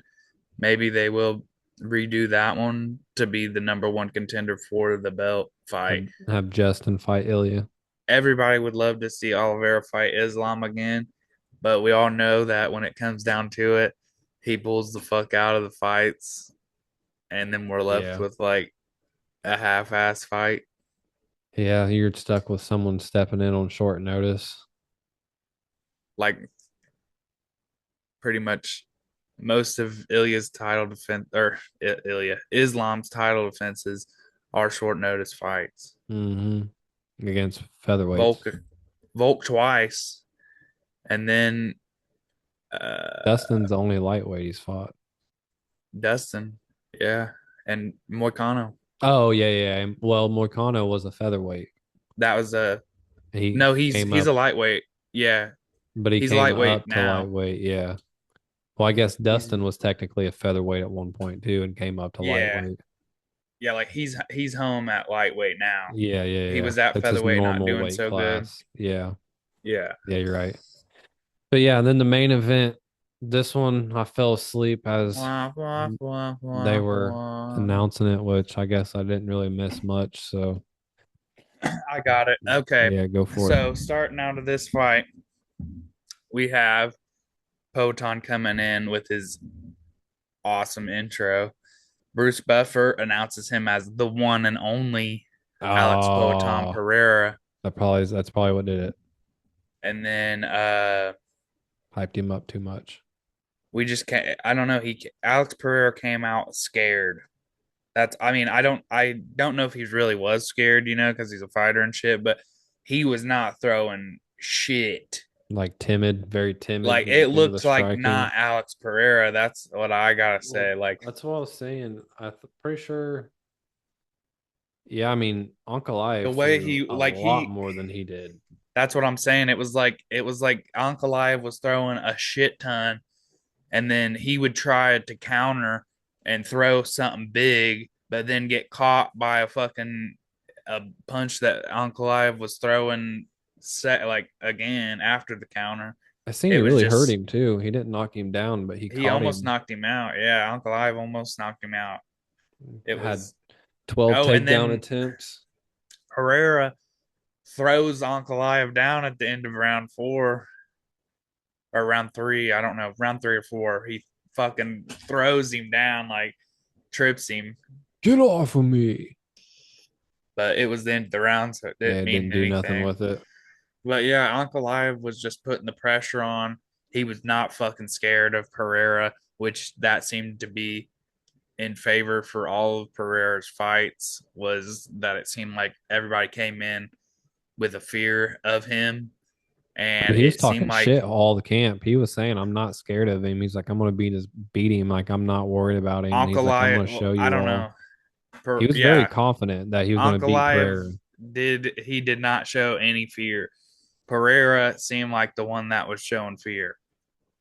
C: maybe they will redo that one to be the number one contender for the belt fight.
A: Have Justin fight Ilya.
C: Everybody would love to see Oliveira fight Islam again, but we all know that when it comes down to it, he pulls the fuck out of the fights, and then we're left
A: Yeah.
C: with like a half-ass fight.
A: Yeah, you're stuck with someone stepping in on short notice.
C: Like pretty much most of Ilya's title defense or Ilya Islam's title defenses are short notice fights.
A: Against featherweights.
C: Volk Volk twice, and then
A: Dustin's the only lightweight he's fought.
C: Dustin, yeah, and Moicano.
A: Oh yeah. Well, Moicano was a featherweight.
C: That was a
A: He
C: no.
A: came
C: He's
A: up,
C: a lightweight. Yeah,
A: but he
C: he's
A: came
C: lightweight
A: up to
C: now.
A: lightweight. Yeah. Well, I guess
C: He's
A: Dustin was technically a featherweight at one point too, and came up to
C: yeah,
A: lightweight.
C: yeah. Like he's home at lightweight now. He
A: Yeah.
C: was at
A: It's his
C: featherweight, not
A: normal
C: doing
A: weight
C: so good.
A: class. Yeah.
C: Yeah.
A: Yeah, you're right. But yeah, and then the main event, this one I fell asleep as
C: Wah, wah, wah,
A: they
C: wah,
A: were
C: wah.
A: announcing it, which I guess I didn't really miss much. So
C: I got it. Okay.
A: yeah, go for it.
C: So starting out of this fight, we have Poton coming in with his awesome intro. Bruce Buffer announces him as the one and only Alex Poton
A: Oh,
C: Pereira.
A: that's probably what did it.
C: And then
A: Hyped him up too much.
C: we just can't, I don't know. Alex Pereira came out scared. I don't know if he really was scared, because he's a fighter and shit, but he was not throwing shit.
A: Like timid, very timid
C: Like
A: when it
C: it
A: came to the
C: looked like
A: striking.
C: not Alex Pereira. That's what I gotta
A: Well,
C: say. Like
A: that's what I was saying. Pretty sure. Yeah, I mean,
C: the
A: Ankalaev
C: way
A: threw
C: he
A: a
C: like
A: lot
C: he
A: more than he did.
C: that's what I'm saying. It was like Ankalaev was throwing a shit ton, and then he would try to counter and throw something big, but then get caught by a punch that Ankalaev was throwing set like again after the counter.
A: I seen
C: It
A: he
C: was
A: really hurt
C: just
A: him too. He didn't knock him down, but he
C: he
A: caught
C: almost
A: him.
C: knocked him out. Yeah, Ankalaev almost knocked him out. It
A: Had
C: was
A: 12
C: oh, and
A: takedown
C: then
A: attempts.
C: Herrera throws Ankalaev down at the end of round 4 or round 3. I don't know, round 3 or 4. He fucking throws him down, like trips him.
A: Get off of me.
C: But it was the end of the round, so it
A: Yeah,
C: didn't
A: it
C: mean
A: didn't do nothing
C: anything.
A: with it.
C: But yeah, Uncle Live was just putting the pressure on. He was not fucking scared of Pereira, which that seemed to be in favor for all of Pereira's fights, was that it seemed like everybody came in with a fear of him.
A: But
C: And
A: he was
C: it
A: talking
C: seemed like
A: shit all the camp. He was saying, I'm not scared of him. He's like, I'm gonna beat him. Like, I'm not worried about him. And he's like, I'm
C: Ankalaev,
A: gonna
C: well,
A: show
C: I
A: you
C: don't
A: all.
C: know.
A: He was very
C: Yeah,
A: confident that he was gonna beat
C: Ankalaev
A: Pereira.
C: did not show any fear. Pereira seemed like the one that was showing fear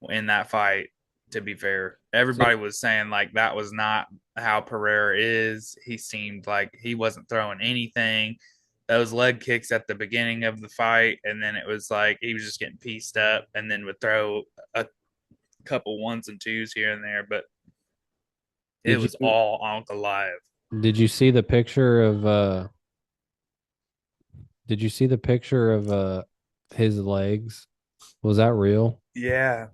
C: in that fight. To be fair,
A: So
C: everybody was saying like that was not how Pereira is. He seemed like he wasn't throwing anything. Those leg kicks at the beginning of the fight, and then it was like he was just getting pieced up, and then would throw a couple ones and twos here and there, but it
A: did
C: was
A: you
C: all Uncle Live.
A: did you see the picture of did you see the picture of his legs? Was that real?
C: Yeah,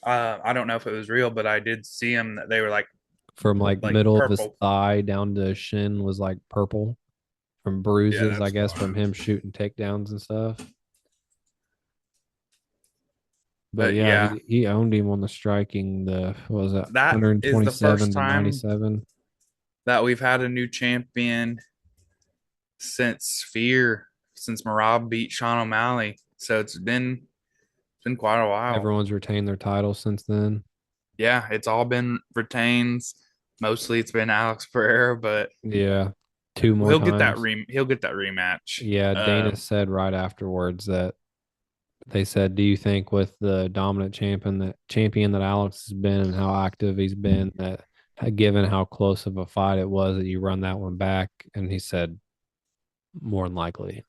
C: I don't know if it was real, but I did see them that they were
A: From like
C: like
A: middle of his
C: purple.
A: thigh down to his shin was like purple from
C: Yeah,
A: bruises, I
C: that's
A: guess, from
C: fine.
A: him shooting takedowns and stuff. But
C: But
A: yeah,
C: yeah,
A: he owned him on the striking. The what was that
C: that is the first
A: 127 to
C: time
A: 97.
C: that we've had a new champion since Fear, since Marab beat Sean O'Malley. So it's been quite a while.
A: Everyone's retained their title since then.
C: Yeah, it's all been retains. Mostly it's been Alex Pereira, but
A: Yeah, two more times.
C: he'll get that rematch.
A: Yeah, Dana said right afterwards that they said, "Do you think with the dominant champion that Alex has been and how active he's been, that given how close of a fight it was, that you run that one back?" And he said, "More than likely."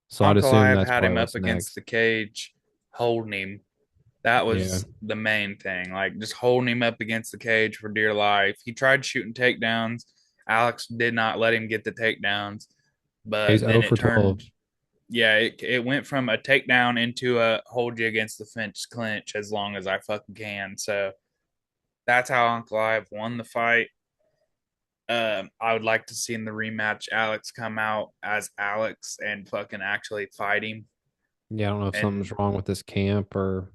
A: So I'd
C: Uncle
A: assume
C: I've
A: that's
C: had
A: probably
C: him up
A: what's
C: against
A: next.
C: the cage, holding him, That
A: Yeah.
C: was the main thing. Like just holding him up against the cage for dear life. He tried shooting takedowns. Alex did not let him get the takedowns.
A: He's
C: But
A: 0
C: then it
A: for 12.
C: turned, yeah, it went from a takedown into a hold you against the fence clinch as long as I fucking can. So that's how Uncle Ive won the fight. I would like to see in the rematch Alex come out as Alex and fucking actually fight him.
A: Yeah, I don't know if something's
C: And
A: wrong with this camp or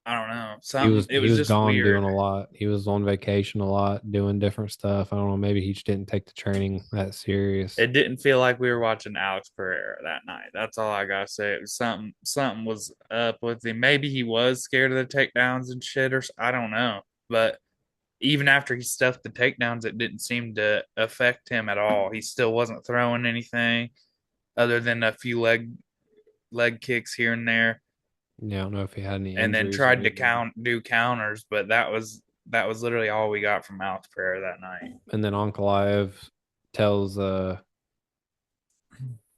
C: I don't know,
A: he
C: something.
A: was
C: It
A: he
C: was
A: was
C: just
A: gone doing
C: weird.
A: a lot. He was on vacation a lot, doing different stuff. I don't know, maybe he just didn't take the training that serious.
C: It didn't feel like we were watching Alex Pereira that night. That's all I gotta say. It was something was up with him. Maybe he was scared of the takedowns and shit, or I don't know. But even after he stuffed the takedowns, it didn't seem to affect him at all. He still wasn't throwing anything other than a few leg kicks here and there,
A: Yeah, I don't know if he had any
C: and then
A: injuries or
C: tried to
A: anything.
C: do counters. But that was literally all we got from Alex Pereira that night.
A: And then Ankalaev tells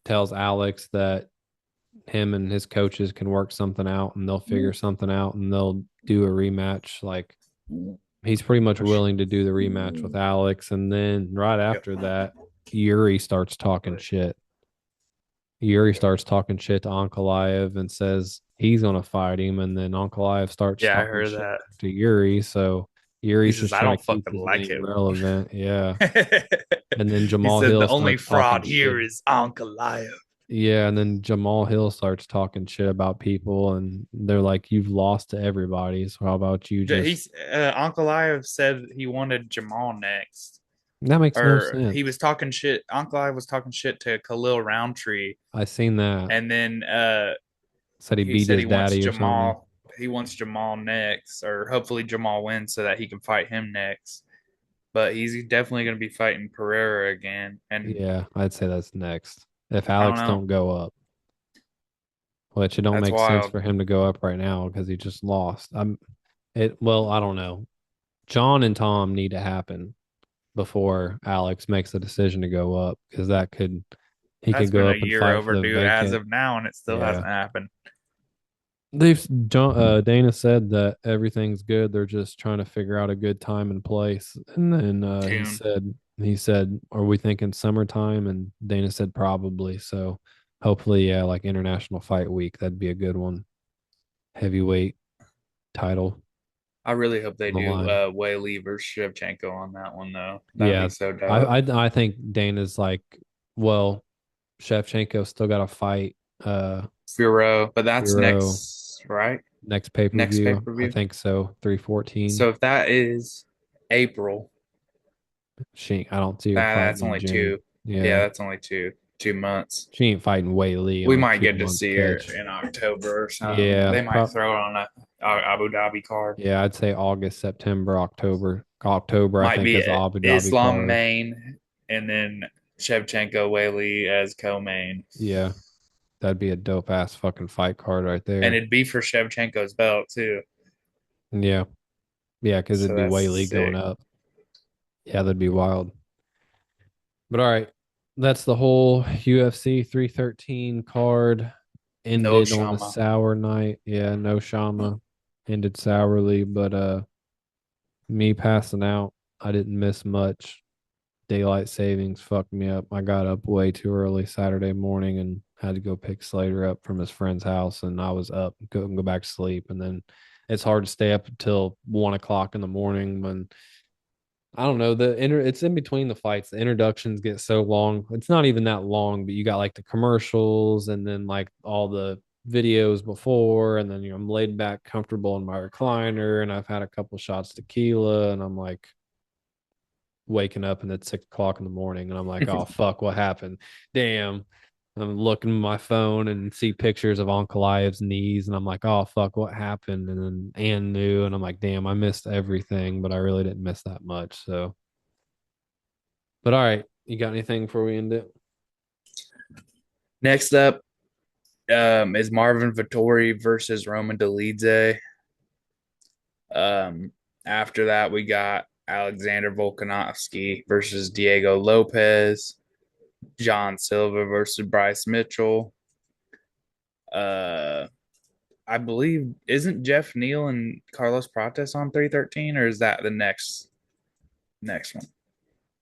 A: tells Alex that him and his coaches can work something out and they'll figure something out and they'll do a rematch. Like he's pretty much willing to do the rematch with Alex. And then right
C: Yep.
A: after that, Yuri starts talking shit. Yuri starts talking shit to Ankalaev and says he's gonna fight him, and then Ankalaev starts
C: Yeah, I
A: talking
C: heard
A: shit
C: that.
A: back to Yuri. So
C: He
A: Yuri's
C: says,
A: just
C: I
A: trying to
C: don't
A: keep
C: fucking
A: his
C: like
A: name
C: him.
A: relevant. Yeah. And then
C: He
A: Jamal
C: said,
A: Hill
C: the only
A: starts talking
C: fraud here
A: shit.
C: is Uncle Lyle.
A: Yeah, and then Jamal Hill starts talking shit about people, and they're like, "You've lost to everybody. So how about you just?"
C: He's Uncle Lyle said he wanted Jamal next.
A: That makes no
C: Or he
A: sense.
C: was talking shit. Uncle Lyle was talking shit to Khalil Roundtree,
A: I seen that.
C: and then
A: Said he
C: he
A: beat
C: said
A: his
C: he wants
A: daddy or something.
C: Jamal. He wants Jamal next, or hopefully Jamal wins so that he can fight him next. But he's definitely going to be fighting Pereira again, and
A: Yeah, I'd say that's next. If
C: I don't
A: Alex
C: know.
A: don't go up, which it don't
C: That's
A: make sense
C: wild.
A: for him to go up right now because he just lost. I'm it. Well, I don't know. John and Tom need to happen before Alex makes the decision to go up because that could he
C: That's
A: could
C: been
A: go
C: a
A: up and
C: year
A: fight for the
C: overdue as
A: vacant.
C: of now, and it still
A: Yeah.
C: hasn't happened.
A: They've John Dana said that everything's good. They're just trying to figure out a good time and place. And then
C: June.
A: he said, are we thinking summertime? And Dana said probably. So hopefully, yeah, like International Fight Week, that'd be a good one. Heavyweight title
C: I really hope they
A: on the
C: do
A: line.
C: Whaley versus Shevchenko on that one though. That'd be
A: Yeah,
C: so
A: I
C: dope.
A: I, I think Dana's like, well, Shevchenko still got to fight
C: Furo, but that's
A: Hero
C: next, right?
A: next pay per
C: Next pay
A: view.
C: per
A: I
C: view.
A: think so. 314.
C: So if that is April,
A: I don't see her fighting
C: that's
A: in
C: only
A: June.
C: two. Yeah,
A: Yeah.
C: that's only 2 months.
A: She ain't fighting Wei Lee
C: We
A: on a
C: might
A: two
C: get to
A: month
C: see her
A: catch.
C: in October or something.
A: Yeah,
C: They might throw it on a Abu Dhabi card.
A: yeah, I'd say August, September, October. October, I
C: Might
A: think,
C: be
A: is the Abu Dhabi
C: Islam
A: card.
C: main and then Shevchenko Whaley as co-main,
A: Yeah, that'd be a dope ass fucking fight card right
C: and
A: there.
C: it'd be for Shevchenko's belt too.
A: Yeah, yeah, because
C: So
A: it'd be
C: that's
A: Wei Lee going
C: sick.
A: up. Yeah, that'd be wild. But all right, that's the whole UFC 313 card.
C: No
A: Ended on a
C: Shama.
A: sour night. Yeah, no Shama. Ended sourly, but me passing out, I didn't miss much. Daylight savings fucked me up. I got up way too early Saturday morning and had to go pick Slater up from his friend's house, and I was up, couldn't go back to sleep. And then it's hard to stay up until 1 o'clock in the morning when I don't know it's in between the fights. The introductions get so long. It's not even that long, but you got like the commercials and then like all the videos before, and then I'm laid back comfortable in my recliner, and I've had a couple shots tequila, and I'm like waking up and it's 6 o'clock in the morning and I'm like, oh fuck, what happened? Damn. I'm looking at my phone and see pictures of Uncle Ive's knees and I'm like, oh fuck, what happened? And then Ann knew and I'm like, damn, I missed everything, but I really didn't miss that much. So but all right, you got anything before we end it?
C: Next up is Marvin Vittori versus Roman Dolidze. Um, After that, we got Alexander Volkanovski versus Diego Lopez. John Silva versus Bryce Mitchell. Uh, I believe, isn't Jeff Neal and Carlos Prates on 313, or is that the next one?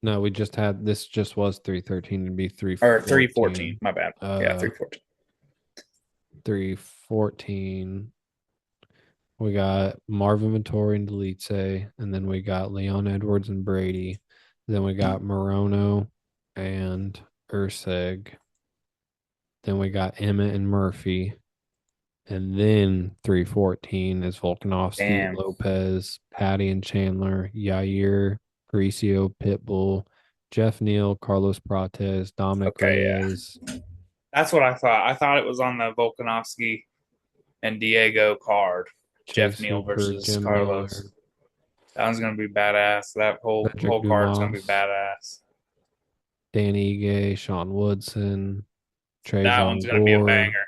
A: No, we just had this. Just was 313 to be
C: Or 314?
A: 314.
C: My bad. Yeah, 314.
A: 314. We got Marvin Vittori and Delitze, and then we got Leon Edwards and Brady. Then we got Morono and Urseg. Then we got Emmett and Murphy. And then 314 is Volkanovski,
C: Damn.
A: Lopez, Patty and Chandler, Yair, Grecio, Pitbull, Jeff Neal, Carlos Prates, Dominic
C: Okay, yeah.
A: Reyes.
C: That's what I thought. I thought it was on the Volkanovski and Diego card.
A: Jake
C: Jeff Neal
A: Super,
C: versus
A: Jim
C: Carlos.
A: Miller,
C: That one's gonna be badass. That
A: Frederick
C: whole card's gonna be
A: Dumas,
C: badass.
A: Danny Ige, Sean Woodson,
C: That one's
A: Trajan
C: gonna be a
A: Gore,
C: banger.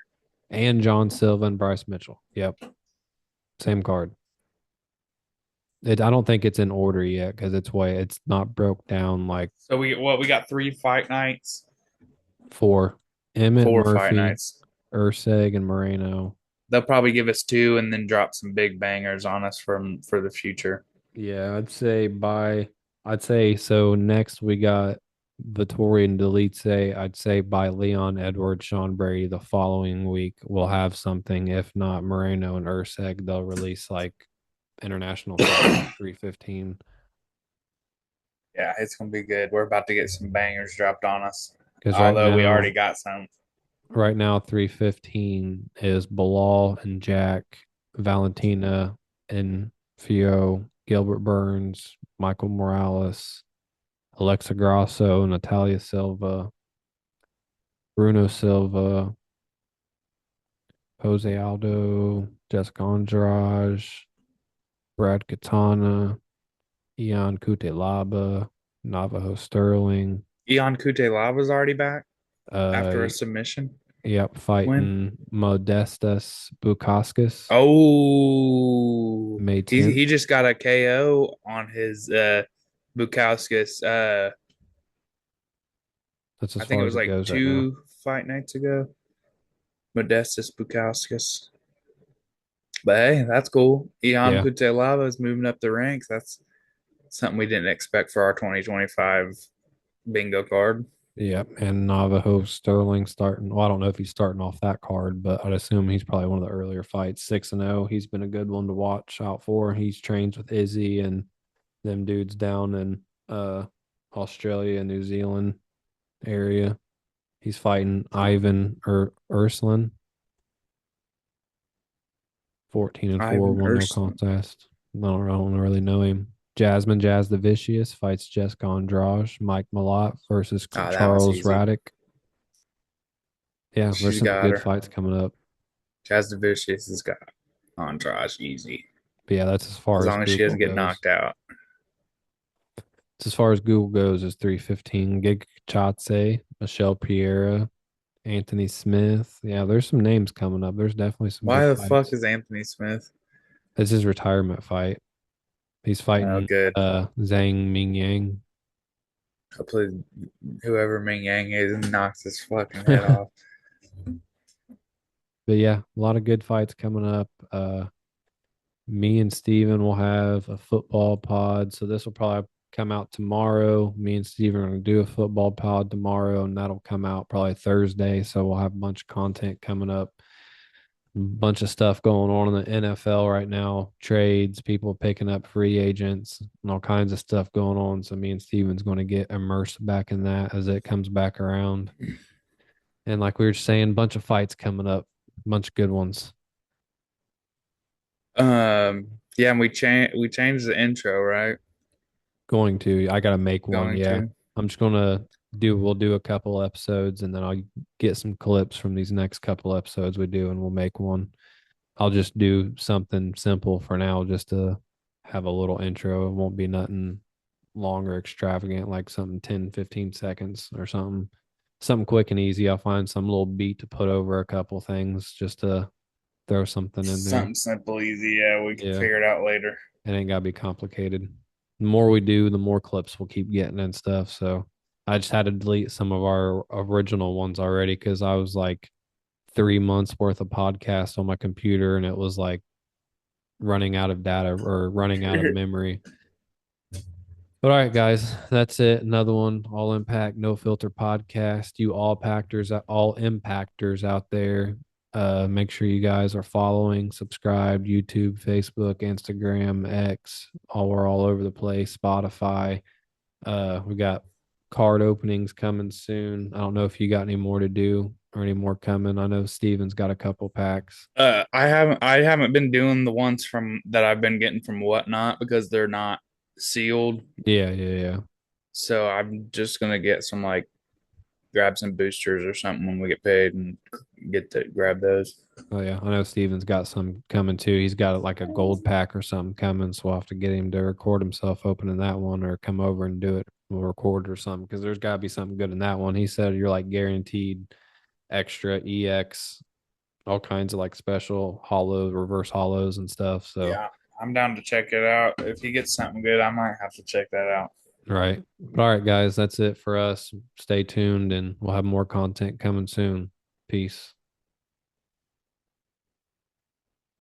A: and John Silva and Bryce Mitchell. Yep. Same card. I don't think it's in order yet because it's not broke down like
C: So we got 3 fight nights,
A: four. Emmett
C: 4 fight
A: Murphy,
C: nights.
A: Urseg, and Moreno.
C: They'll probably give us two and then drop some big bangers on us for the future.
A: Yeah, I'd say so. Next we got Vittori and Delitze. I'd say by Leon Edwards, Sean Brady the following week we'll have something. If not Moreno and Urseg, they'll release like international 315.
C: Yeah, it's gonna be good. We're about to get some bangers dropped on us.
A: Because
C: Although we already got some.
A: right now 315 is Bilal and Jack, Valentina and Fio, Gilbert Burns, Michael Morales, Alexa Grasso, Natalia Silva, Bruno Silva, Jose Aldo, Jessica Andrade, Brad Katana, Ian Kutelaba, Navajo Sterling.
C: Ion Kutelava's already back
A: Uh,
C: after a submission
A: yep,
C: win.
A: fighting Modestas Bukauskas.
C: Oh,
A: May
C: he
A: 10th.
C: he just got a KO on his Bukauskas.
A: That's as
C: I think
A: far
C: it
A: as
C: was
A: it
C: like
A: goes right now.
C: 2 fight nights ago. Modestus Bukauskas. But hey, that's cool. Ion
A: Yeah.
C: Kutelava is moving up the ranks. That's something we didn't expect for our 2025 bingo card.
A: Yeah, and Navajo Sterling starting. Well, I don't know if he's starting off that card, but I'd assume he's probably one of the earlier fights. 6-0. He's been a good one to watch out for. He's trains with Izzy and them dudes down in Australia, New Zealand area. He's fighting Ivan Urslan. 14-4,
C: Ivan
A: 1-0
C: Urslan.
A: contest. I don't really know him. Jasmine Jazz the Vicious fights Jessica Andrade. Mike Malott versus
C: Oh, that was
A: Charles
C: easy.
A: Raddick. Yeah, there's
C: She's
A: some
C: got
A: good
C: her.
A: fights coming up.
C: Jazz Vicious has got Andrade easy.
A: But yeah, that's as
C: As
A: far as
C: long as she
A: Google
C: doesn't get
A: goes.
C: knocked out.
A: It's as far as Google goes is 315. Gig Chatse, Michelle Piera, Anthony Smith. Yeah, there's some names coming up. There's definitely some
C: Why
A: good
C: the fuck
A: fights.
C: is Anthony Smith?
A: This is his retirement fight. He's
C: Oh,
A: fighting
C: good.
A: Zhang Mingyang.
C: Hopefully, whoever Ming Yang is knocks his fucking head off.
A: But yeah, a lot of good fights coming up. Me and Steven will have a football pod. So this will probably come out tomorrow. Me and Steven are going to do a football pod tomorrow, and that'll come out probably Thursday. So we'll have a bunch of content coming up. A bunch of stuff going on in the NFL right now, trades, people picking up free agents, and all kinds of stuff going on. So me and Steven's going to get immersed back in that as it comes back around. And like we were saying, a bunch of fights coming up, a bunch of good ones.
C: Yeah, and we changed the intro, right?
A: Going to. I gotta make one.
C: Going
A: Yeah.
C: to.
A: I'm just gonna we'll do a couple episodes and then I'll get some clips from these next couple episodes we do and we'll make one. I'll just do something simple for now just to have a little intro. It won't be nothing long or extravagant, like something 10, 15 seconds or something. Something quick and easy. I'll find some little beat to put over a couple things just to throw something in there.
C: Something simple, easy. Yeah, we can
A: Yeah.
C: figure it out later.
A: It ain't gotta be complicated. The more we do, the more clips we'll keep getting and stuff. So I just had to delete some of our original ones already because I was like 3 months worth of podcasts on my computer, and it was like running out of data or running out of memory. But all right, guys, that's it. Another one, All Impact, No Filter podcast. You all impactors out there. Make sure you guys are following, subscribed, YouTube, Facebook, Instagram, X. We're all over the place. Spotify. We got card openings coming soon. I don't know if you got any more to do or any more coming. I know Steven's got a couple packs.
C: I haven't been doing the ones from that I've been getting from Whatnot because they're not sealed.
A: Yeah.
C: So I'm just gonna get some like grab some boosters or something when we get paid and get to grab those.
A: Oh yeah, I know Steven's got some coming too. He's got like a gold pack or something coming, so we'll have to get him to record himself opening that one, or come over and do it. We'll record or something because there's got to be something good in that one. He said you're like guaranteed extra EX, all kinds of like special hollows, reverse hollows, and stuff. So
C: Yeah, I'm down to check it out. If he gets something good, I might have to check that out.
A: right, but all right, guys, that's it for us. Stay tuned, and we'll have more content coming soon. Peace.